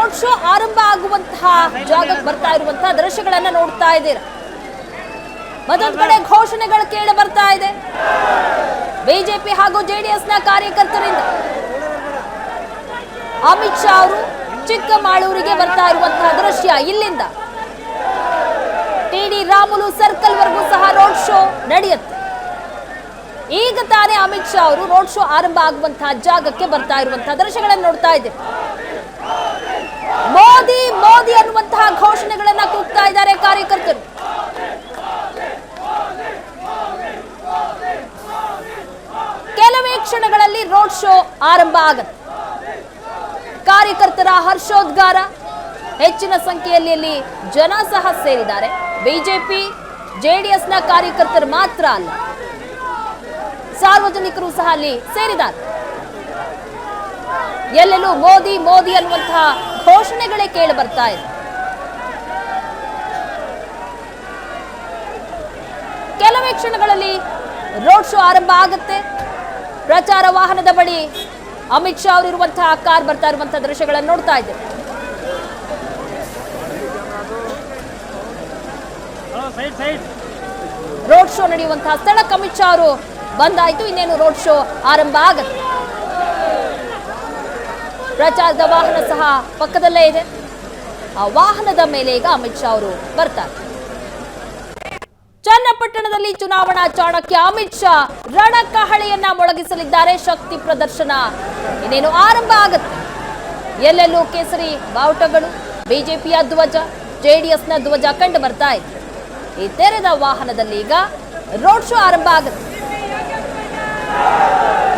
Road show ಆರಂಭ ಆಗುವಂತಹ ಜಾಗಕ್ಕೆ ಬರ್ತಾ ಇರುವಂತಹ ದೃಶ್ಯಗಳನ್ನ ನೋಡ್ತಾ ಇದ್ದೀರಾ. ಮತ್ತೊಂದು ಕಡೆ ಘೋಷಣೆಗಳು ಕೇಳಿ ಬರ್ತಾ ಇದೆ ಬಿಜೆಪಿ ಹಾಗೂ ಜೆಡಿಎಸ್ ನ ಕಾರ್ಯಕರ್ತರಿಂದ. ಅಮಿತ್ ಶಾ ಅವರು ಚಿಕ್ಕಮಾಳೂರಿಗೆ ಬರ್ತಾ ಇರುವಂತಹ ದೃಶ್ಯ ಇಲ್ಲಿಂದ ಟಿಡಿ ರಾಮುಲು ಸರ್ಕಲ್ ವರೆಗೂ ಸಹ ರೋಡ್ ಶೋ ನಡೆಯುತ್ತೆ. ಈಗ ತಾನೇ ಅಮಿತ್ ಶಾ ಅವರು ರೋಡ್ ಶೋ ಆರಂಭ ಆಗುವಂತಹ ಜಾಗಕ್ಕೆ ಬರ್ತಾ ಇರುವಂತಹ ದೃಶ್ಯಗಳನ್ನು ನೋಡ್ತಾ ಇದ್ದೀವಿ. ಮೋದಿ ಮೋದಿ ಅನ್ನುವಂತಹ ಘೋಷಣೆಗಳನ್ನ ಕೂಗ್ತಾ ಇದ್ದಾರೆ ಕಾರ್ಯಕರ್ತರು. ಕೆಲವೇ ಕ್ಷಣಗಳಲ್ಲಿ ರೋಡ್ ಶೋ ಆರಂಭ ಆಗುತ್ತೆ. ಕಾರ್ಯಕರ್ತರ ಹರ್ಷೋದ್ಗಾರ, ಹೆಚ್ಚಿನ ಸಂಖ್ಯೆಯಲ್ಲಿ ಅಲ್ಲಿ ಜನ ಸಹ ಸೇರಿದ್ದಾರೆ. ಬಿಜೆಪಿ ಜೆಡಿಎಸ್ ನ ಕಾರ್ಯಕರ್ತರು ಮಾತ್ರ ಅಲ್ಲ, ಸಾರ್ವಜನಿಕರು ಸಹ ಅಲ್ಲಿ ಸೇರಿದ್ದಾರೆ. ಎಲ್ಲೆಲ್ಲೂ ಮೋದಿ ಮೋದಿ ಅನ್ನುವಂತಹ ಘೋಷಣೆಗಳೇ ಕೇಳಿ ಬರ್ತಾ ಇದೆ. ಕೆಲವೇ ಕ್ಷಣಗಳಲ್ಲಿ ರೋಡ್ ಶೋ ಆರಂಭ ಆಗುತ್ತೆ. ಪ್ರಚಾರ ವಾಹನದ ಬಳಿ ಅಮಿತ್ ಶಾ ಅವರು ಇರುವಂತಹ ಕಾರ್ ಬರ್ತಾ ಇರುವಂತಹ ದೃಶ್ಯಗಳನ್ನು ನೋಡ್ತಾ ಇದ್ದೇವೆ. ರೋಡ್ ಶೋ ನಡೆಯುವಂತಹ ಸ್ಥಳಕ್ಕೆ ಅಮಿತ್ ಶಾ ಅವರು ಬಂದಾಯ್ತು. ಇನ್ನೇನು ರೋಡ್ ಶೋ ಆರಂಭ ಆಗುತ್ತೆ. ಪ್ರಚಾರದ ವಾಹನ ಸಹ ಪಕ್ಕದಲ್ಲೇ ಇದೆ. ಆ ವಾಹನದ ಮೇಲೆ ಈಗ ಅಮಿತ್ ಶಾ ಅವರು ಬರ್ತಾರೆ. ಚನ್ನಪಟ್ಟಣದಲ್ಲಿ ಚುನಾವಣಾ ಚಾಣಕ್ಯ ಅಮಿತ್ ಶಾ ರಣಕಹಳೆಯನ್ನ ಮೊಳಗಿಸಲಿದ್ದಾರೆ. ಶಕ್ತಿ ಪ್ರದರ್ಶನ ಇನ್ನೇನು ಆರಂಭ ಆಗುತ್ತೆ. ಎಲ್ಲೆಲ್ಲೂ ಕೇಸರಿ ಬಾವುಟಗಳು, ಬಿಜೆಪಿಯ ಧ್ವಜ, ಜೆಡಿಎಸ್ ನ ಧ್ವಜ ಕಂಡು ಬರ್ತಾ ಇದೆ. ಈ ತೆರೆದ ವಾಹನದಲ್ಲಿ ಈಗ ರೋಡ್ ಶೋ ಆರಂಭ ಆಗುತ್ತೆ.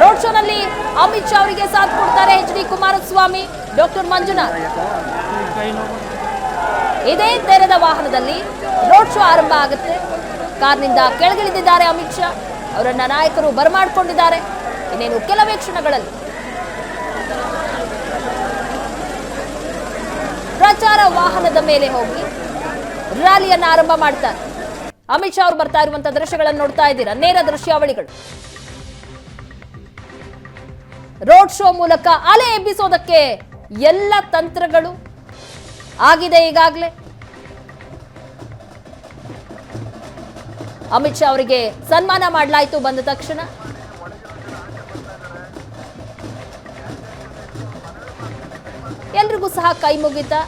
ರೋಡ್ ಶೋನಲ್ಲಿ ಅಮಿತ್ ಶಾ ಅವರಿಗೆ ಸಾಥ್ ಕೊಡ್ತಾರೆ ಎಚ್.ಡಿ. ಕುಮಾರಸ್ವಾಮಿ, ಡಾಕ್ಟರ್ ಮಂಜುನಾಥ್. ಇದೇ ತೆರೆದ ವಾಹನದಲ್ಲಿ ರೋಡ್ ಶೋ ಆರಂಭ ಆಗುತ್ತೆ. ಕಾರ್ನಿಂದ ಕೆಳಗಿಳಿದಿದ್ದಾರೆ ಅಮಿತ್ ಶಾ. ಅವರನ್ನ ನಾಯಕರು ಬರಮಾಡಿಕೊಂಡಿದ್ದಾರೆ. ಇನ್ನೇನು ಕೆಲವೇ ಕ್ಷಣಗಳಲ್ಲಿ ಪ್ರಚಾರ ವಾಹನದ ಮೇಲೆ ಹೋಗಿ ರ್ಯಾಲಿಯನ್ನ ಆರಂಭ ಮಾಡ್ತಾರೆ. ಅಮಿತ್ ಶಾ ಅವರು ಬರ್ತಾ ಇರುವಂತಹ ದೃಶ್ಯಗಳನ್ನು ನೋಡ್ತಾ ಇದ್ದೀರಾ, ನೇರ ದೃಶ್ಯಾವಳಿಗಳು. ರೋಡ್ ಶೋ ಮೂಲಕ ಅಲೆ ಎಬ್ಬಿಸೋದಕ್ಕೆ ಎಲ್ಲ ತಂತ್ರಗಳು ಆಗಿದೆ ಈಗಾಗಲೇ. ಅಮಿತ್ ಶಾ ಅವರಿಗೆ ಸನ್ಮಾನ ಮಾಡಲಾಯಿತು ಬಂದ ತಕ್ಷಣ. ಎಲ್ರಿಗೂ ಸಹ ಕೈ ಮುಗಿತಾ,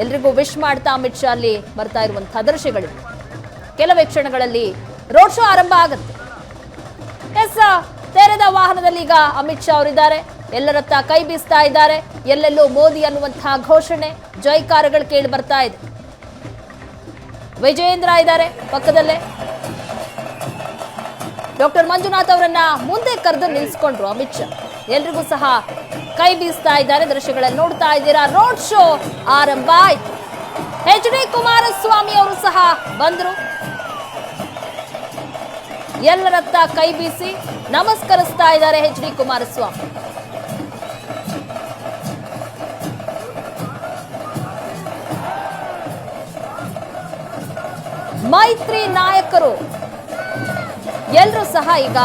ಎಲ್ರಿಗೂ ವಿಶ್ ಮಾಡ್ತಾ ಅಮಿತ್ ಶಾ ಅಲ್ಲಿ ಬರ್ತಾ ಇರುವಂತಹ ದೃಶ್ಯಗಳು. ಕೆಲವೇ ಕ್ಷಣಗಳಲ್ಲಿ ರೋಡ್ ಶೋ ಆರಂಭ ಆಗುತ್ತೆ. ತೆರೆದ ವಾಹನದಲ್ಲಿ ಈಗ ಅಮಿತ್ ಶಾ ಅವರಿದ್ದಾರೆ. ಎಲ್ಲರತ್ತ ಕೈ ಬೀಸ್ತಾ ಇದ್ದಾರೆ. ಎಲ್ಲೆಲ್ಲೂ ಮೋದಿ ಅನ್ನುವಂತಹ ಘೋಷಣೆ, ಜೈಕಾರಗಳು ಕೇಳಿ ಬರ್ತಾ ಇದೆ. ವಿಜಯೇಂದ್ರ ಇದ್ದಾರೆ ಪಕ್ಕದಲ್ಲೇ. ಡಾಕ್ಟರ್ ಮಂಜುನಾಥ್ ಅವರನ್ನ ಮುಂದೆ ಕರೆದು ನಿಲ್ಲಿಸಿಕೊಂಡ್ರು ಅಮಿತ್ ಶಾ. ಎಲ್ರಿಗೂ ಸಹ ಕೈ ಬೀಸ್ತಾ ಇದ್ದಾರೆ. ದೃಶ್ಯಗಳನ್ನು ನೋಡ್ತಾ ಇದ್ದೀರಾ. ರೋಡ್ ಶೋ ಆರಂಭ ಆಯ್ತು. ಎಚ್.ಡಿ. ಕುಮಾರಸ್ವಾಮಿ ಅವರು ಸಹ ಬಂದರು. ಎಲ್ಲರತ್ತ ಕೈ ಬೀಸಿ ನಮಸ್ಕರಿಸ್ತಾ ಇದ್ದಾರೆ ಎಚ್.ಡಿ. ಕುಮಾರಸ್ವಾಮಿ. ಮೈತ್ರಿ ನಾಯಕರು ಎಲ್ಲರೂ ಸಹ ಈಗ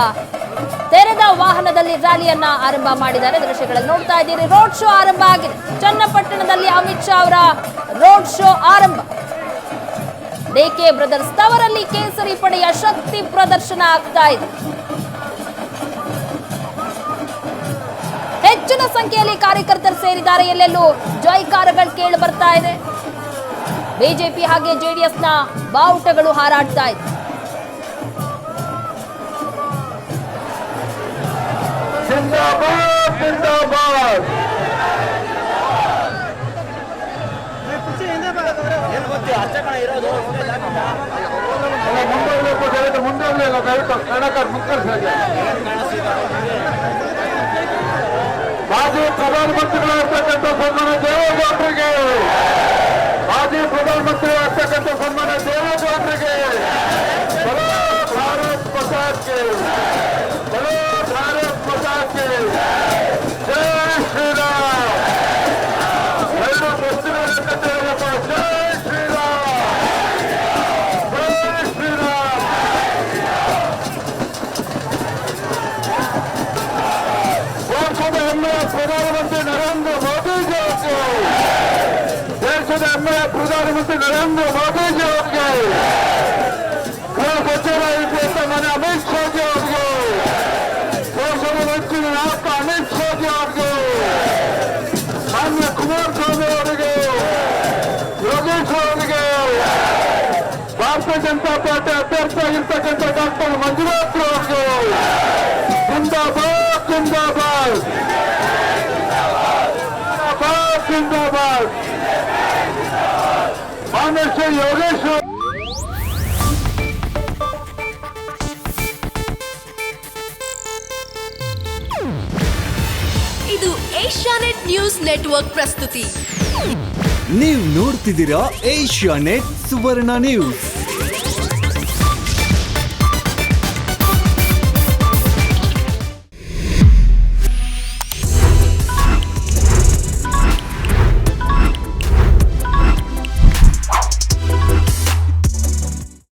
ತೆರೆದ ವಾಹನದಲ್ಲಿ ರ್ಯಾಲಿಯನ್ನ ಆರಂಭ ಮಾಡಿದ್ದಾರೆ. ದೃಶ್ಯಗಳನ್ನು ನೋಡ್ತಾ ಇದ್ದೀರಿ. ರೋಡ್ ಶೋ ಆರಂಭ ಆಗಿದೆ. ಚನ್ನಪಟ್ಟಣದಲ್ಲಿ ಅಮಿತ್ ಶಾ ಅವರ ರೋಡ್ ಶೋ ಆರಂಭ. ಡಿಕೆ ಬ್ರದರ್ಸ್ ತವರಲ್ಲಿ ಕೇಸರಿ ಪಡೆಯ ಶಕ್ತಿ ಪ್ರದರ್ಶನ ಆಗ್ತಾ ಇದೆ. ಹೆಚ್ಚಿನ ಸಂಖ್ಯೆಯಲ್ಲಿ ಕಾರ್ಯಕರ್ತರು ಸೇರಿದ್ದಾರೆ. ಎಲ್ಲೆಲ್ಲೂ ಜೈಕಾರಗಳು ಕೇಳಿ ಬರ್ತಾ ಇದೆ. ಬಿಜೆಪಿ ಹಾಗೆ ಜೆಡಿಎಸ್ ನ ಬಾವುಟಗಳು ಹಾರಾಡ್ತಾ ಇದೆ. ಮಾಜಿ ಪ್ರಧಾನಮಂತ್ರಿಗಳಾಗಿರ್ತಕ್ಕಂಥ ಸನ್ಮಾನ ದೇವೇಗೌಡರಿಗೆ, ಮಾಜಿ ಪ್ರಧಾನಮಂತ್ರಿಗಳಾಗಿರ್ತಕ್ಕಂಥ ಸನ್ಮಾನ ದೇವೇಗೌಡರಿಗೆ, ಬಲೋ ಭಾರತ್ ಮಾತಾಕ್ಕೆ, ಬಲೋ ಭಾರತ್ ಮಾತಾಕ್ಕೆ, ಜೈ ಶ್ರೀರಾಮ್. ಎರಡು ಪ್ರಶ್ನೆಗಳನ್ನು ಕಟ್ಟಿರಬೇಕು. ಜೈ ಶ್ರೀರಾಮ್, ಜೈ ಶ್ರೀರಾಮ್. ದೇಶದ ಹೆಮ್ಮೆಯ ಪ್ರಧಾನಮಂತ್ರಿ ನರೇಂದ್ರ ಮೋದಿ ಜಿ ಪ್ರಧಾನಮಂತ್ರಿ ನರೇಂದ್ರ ಮೋದಿಜಿ ಅವರಿಗೆ, ಗೃಹ ಸಚಿವರಾಗಿದ್ದಂತ ಮನೆ ಅಮಿತ್ ಶಾಜಿ ಅವರಿಗೆ, ದೇಶದ ನೆಚ್ಚಿನ ನಾಯಕ ಅಮಿತ್ ಶಾಜಿ ಅವರಿಗೆ, ಮಾನ್ಯ ಕುಮಾರಸ್ವಾಮಿ ಅವರಿಗೆ, ಯೋಗೇಶ್ ಅವರಿಗೆ, ಭಾರತೀಯ ಜನತಾ ಪಾರ್ಟಿ ಅಭ್ಯರ್ಥಿಯಾಗಿರ್ತಕ್ಕಂಥ ಡಾಕ್ಟರ್ ಮಂಜುನಾಥ್ ಅವರಿಗೆ ಜಿಂದಾಬಾದ್ ಜಿಂದಾಬಾದ್ ಜಿಂದಾಬಾದ್. ಮಾನ್ಯ ಶ್ರೀ ಯೋಗೇಶ್ ಇದು ಏಷ್ಯಾನೆಟ್ ನ್ಯೂಸ್ ನೆಟ್ವರ್ಕ್ ಪ್ರಸ್ತುತಿ. ನೀವು ನೋಡ್ತಿದ್ದೀರಾ ಏಷ್ಯಾನೆಟ್ ಸುವರ್ಣ ನ್ಯೂಸ್.